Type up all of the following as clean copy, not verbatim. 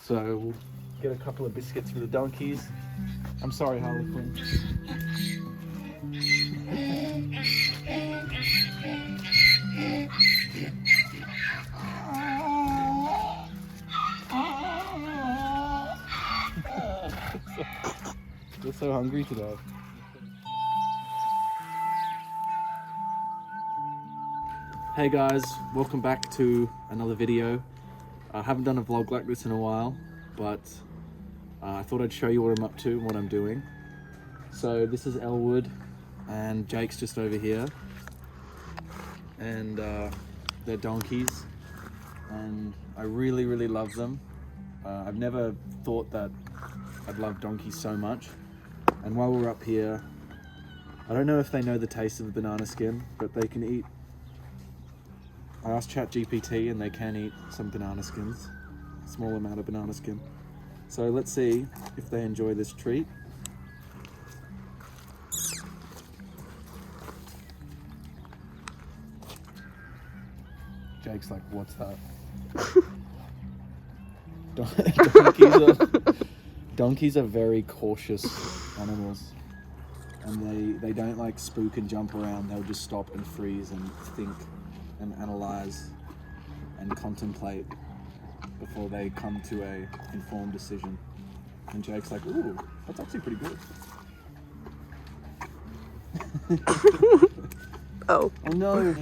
So we'll get a couple of biscuits for the donkeys. I'm sorry, Harley Quinn. They're so hungry today. Hey guys, welcome back to another video. I haven't done a vlog like this in a while, but I thought I'd show you what I'm up to and what I'm doing. So this is Elwood and Jake's just over here, and they're donkeys, and I really love them. I've never thought that I'd love donkeys so much. And while we're up here, I don't know if they know the taste of a banana skin, but they can eat. I asked ChatGPT and they can eat some banana skins, a small amount of banana skin. So let's see if they enjoy this treat. Jake's like, what's that? Donkeys are very cautious animals, and they don't like spook and jump around. They'll just stop and freeze and think and analyze and contemplate before they come to a informed decision. And Jake's like, ooh, that's actually pretty good. Oh no, we're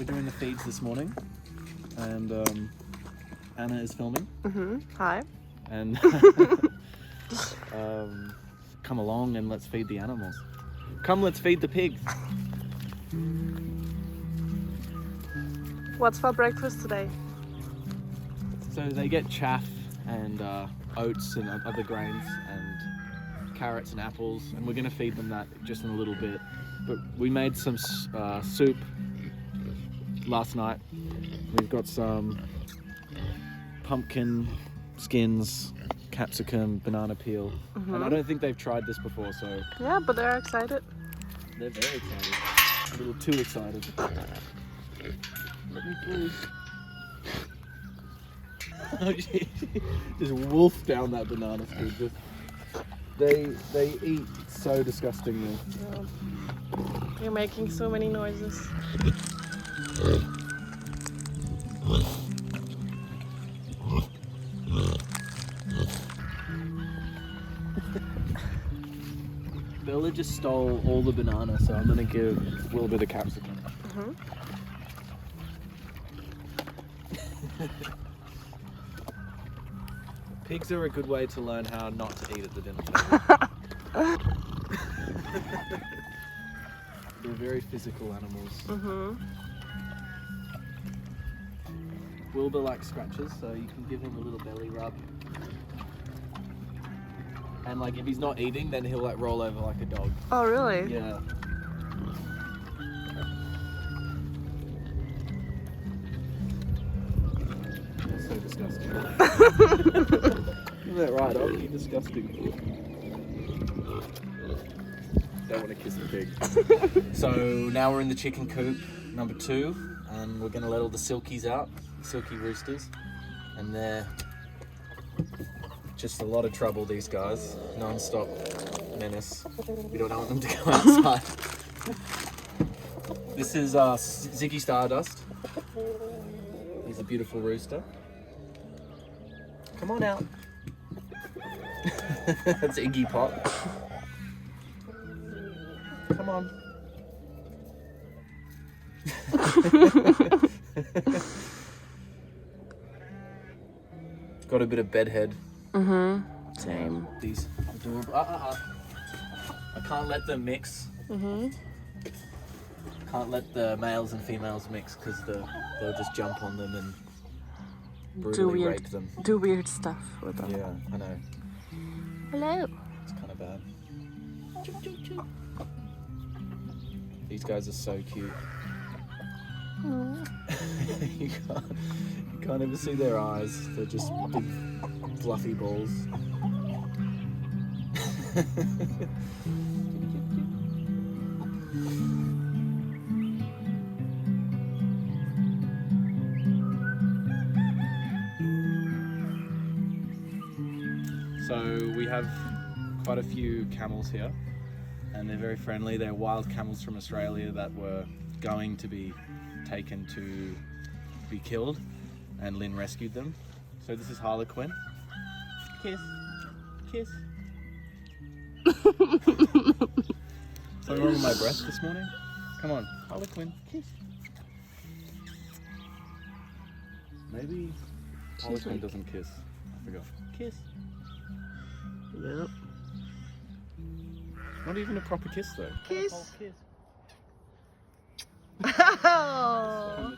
doing the feeds this morning, and Anna is filming. Hi. And come along and let's feed the animals. Come, let's feed the pigs. What's for breakfast today? So they get chaff and oats and other grains and carrots and apples, and we're gonna feed them that just in a little bit. But we made some soup last night. We've got some pumpkin skins, capsicum, banana peel, and I don't think they've tried this before, so Yeah, but they're excited. they're very excited. A little too excited. Let me through. Just wolf down that banana skin. Just they eat so disgustingly. Yeah. You're making so many noises. Bella just stole all the banana, so I'm gonna give Will a bit of capsicum. Pigs are a good way to learn how not to eat at the dinner table. They're very physical animals. Wilbur likes scratches, so you can give him a little belly rub. And like if he's not eating, then he'll like roll over like a dog. Oh, really? Yeah. That's so disgusting. Isn't that right? I'll be disgusting. Don't want to kiss the pig. So now we're in the chicken coop number 2, and we're gonna let all the silkies out, Silky Roosters, and they're just a lot of trouble, these guys. Non-stop menace. We don't want them to go outside. This is Ziggy Stardust. He's a beautiful rooster. Come on out. That's Iggy Pop. Come on. Got a bit of bedhead. Same. These adorable. I can't let them mix. Can't let the males and females mix because they'll just jump on them and brutally rape them. Do weird stuff with them. Yeah, I know. Hello. It's kind of bad. These guys are so cute. you can't even see their eyes. They're just big fluffy balls. So we have quite a few camels here, and they're very friendly. They're wild camels from Australia that were going to be taken to be killed, and Lynn rescued them. So this is Harlequin. Kiss. Kiss. Something wrong with my breath this morning? Come on, Harlequin, kiss. Maybe Harlequin doesn't kiss. I forgot. Kiss. Yep. Not even a proper kiss though. Kiss. Oh, kiss. Oh.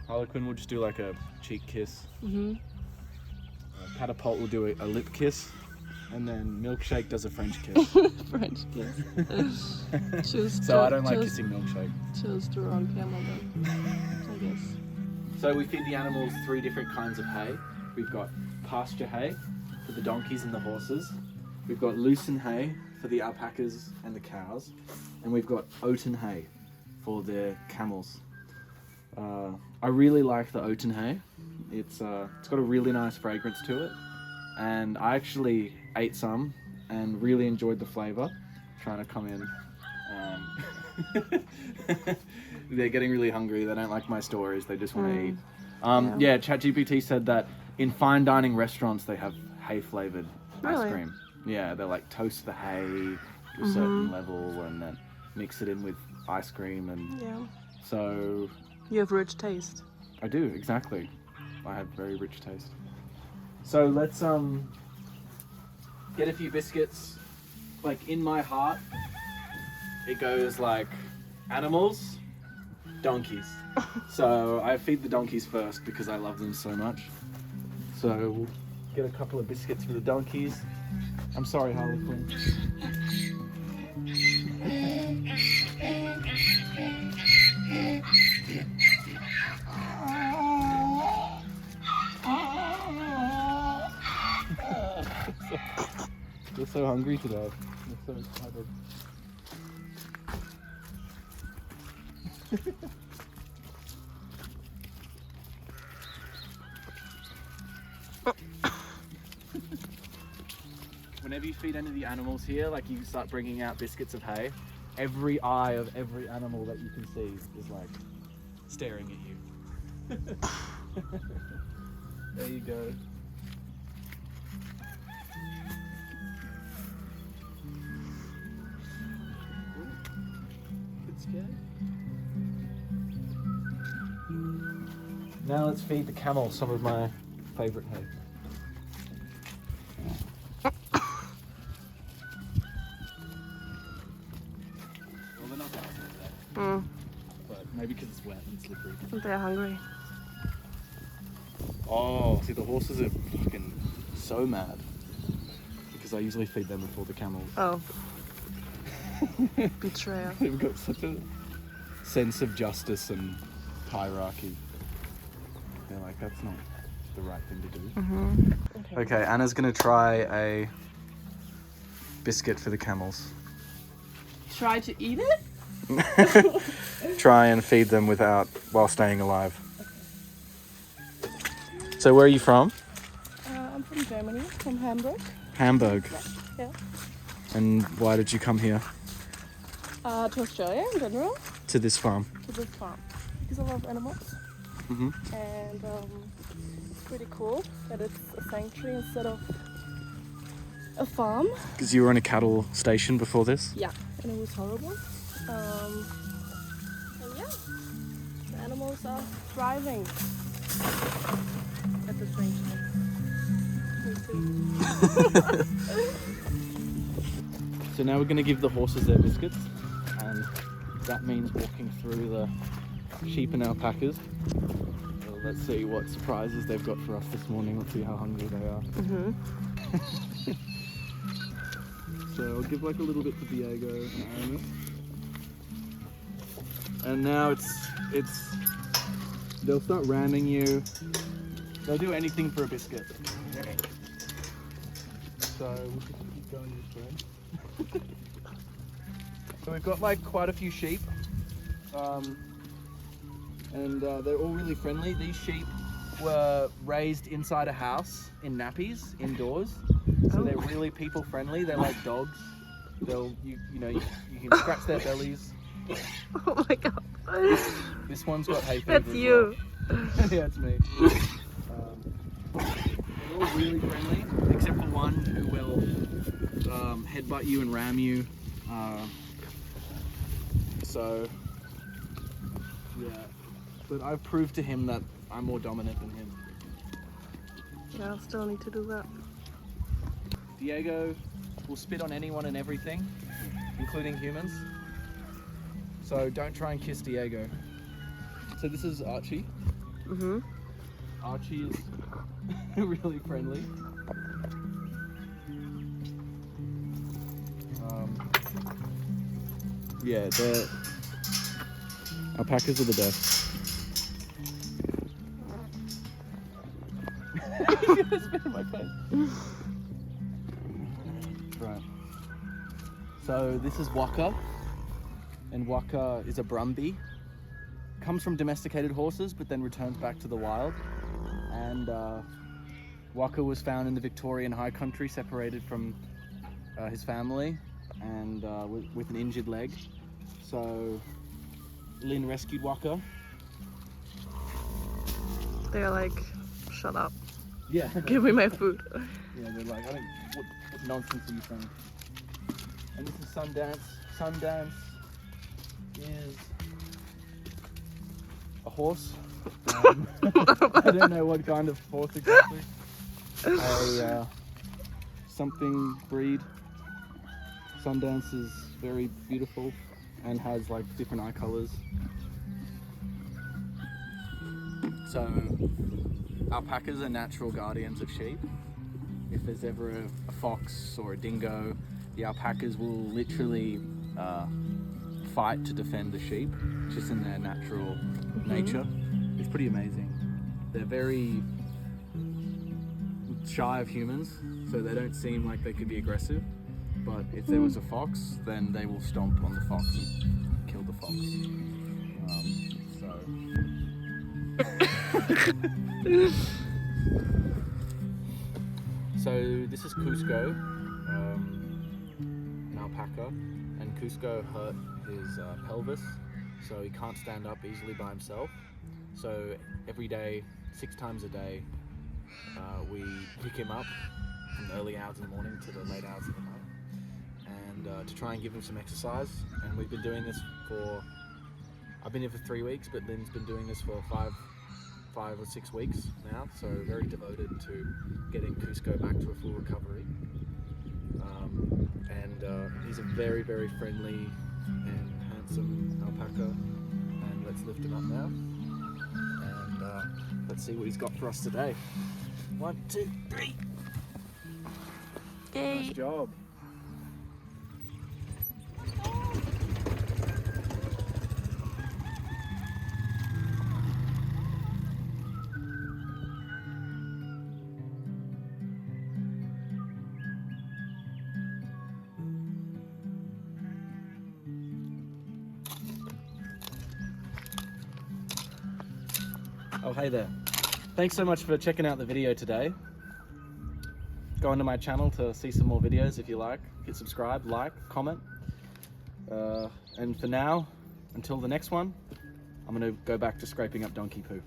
Harlequin will just do like a cheek kiss. Mhm. Catapult will do a lip kiss. And then Milkshake does a French kiss. French kiss. So I don't like kissing Milkshake. Chose the wrong camel then, I guess. So we feed the animals 3 different kinds of hay. We've got pasture hay for the donkeys and the horses. We've got lucerne hay for the alpacas and the cows. And we've got oaten hay for the camels. I really like the oaten hay. It's got a really nice fragrance to it. And I actually ate some and really enjoyed the flavor. Trying to come in. They're getting really hungry. They don't like my stories. They just want to eat. Yeah, ChatGPT said that in fine dining restaurants they have hay flavored ice cream. Yeah, they like toast the hay to a certain level and then mix it in with ice cream, and so you have rich taste. I do, exactly. I have very rich taste. So let's get a few biscuits. Like in my heart, it goes like animals, donkeys. So I feed the donkeys first because I love them so much. So we'll get a couple of biscuits for the donkeys. I'm sorry, Harlequin. They're so hungry today. They're so excited. Whenever you feed any of the animals here, like you start bringing out biscuits of hay, every eye of every animal that you can see is like staring at you. There you go. Now let's feed the camel some of my favourite hay. Well, they're not that hungry today. But maybe because it's wet and slippery. They're hungry. Oh, see, the horses are fucking so mad. Because I usually feed them before the camels. Oh. Betrayal. They've got such a sense of justice and hierarchy. They're like, that's not the right thing to do. Okay, Anna's gonna try a biscuit for the camels. Try to eat it? Try and feed them while staying alive. So where are you from? I'm from Germany, from Hamburg. Hamburg. Yeah. And why did you come here? To Australia in general. To this farm? To this farm. Because I love animals. And it's pretty cool that it's a sanctuary instead of a farm. Because you were on a cattle station before this? Yeah, and it was horrible. And yeah, the animals are thriving at the sanctuary. So now we're going to give the horses their biscuits, and that means walking through the sheep and alpacas. Well, let's see what surprises they've got for us this morning. Let's see how hungry they are. So I'll give like a little bit to Diego and Aramis. And now they'll start ramming you. They'll do anything for a biscuit. So we'll just keep going this way. So we've got like quite a few sheep. And they're all really friendly. These sheep were raised inside a house in nappies, indoors. So they're really people friendly. They're like dogs. You can scratch their bellies. Oh my god. This one's got hay fever. That's as you. well. Yeah, it's me. They're all really friendly, except for one who will headbutt you and ram you. So, yeah. But I've proved to him that I'm more dominant than him. Yeah, I'll still need to do that. Diego will spit on anyone and everything, including humans. So don't try and kiss Diego. So this is Archie. Mm-hmm. Archie is really friendly. Yeah, the alpacas are the best. Spit in my face. Right. So this is Waka, and Waka is a Brumby. Comes from domesticated horses, but then returns back to the wild. And Waka was found in the Victorian High Country, separated from his family, and with an injured leg. So Lynn rescued Waka. They're like, shut up. Yeah. Give me my food. Yeah, they're like, what nonsense are you saying? And this is Sundance. Sundance is a horse. I don't know what kind of horse exactly. A something breed. Sundance is very beautiful and has like different eye colors. So alpacas are natural guardians of sheep. If there's ever a fox or a dingo, the alpacas will literally fight to defend the sheep, just in their natural nature. It's pretty amazing. They're very shy of humans, so they don't seem like they could be aggressive. But if there was a fox, then they will stomp on the fox and kill the fox. So this is Cusco, an alpaca, and Cusco hurt his pelvis, so he can't stand up easily by himself. So every day, 6 times a day, we pick him up from the early hours in the morning to the late hours of the night, and to try and give him some exercise. And we've been doing this for, I've been here for 3 weeks, but Lynn's been doing this for 5 or 6 weeks now, so very devoted to getting Cusco back to a full recovery. And he's a very, very friendly and handsome alpaca, and let's lift him up now, and let's see what he's got for us today. 1, 2, 3. Yay. Nice job. Oh, hey there. Thanks so much for checking out the video today. Go onto my channel to see some more videos if you like. Hit subscribe, like, comment. And for now, until the next one, I'm going to go back to scraping up donkey poo.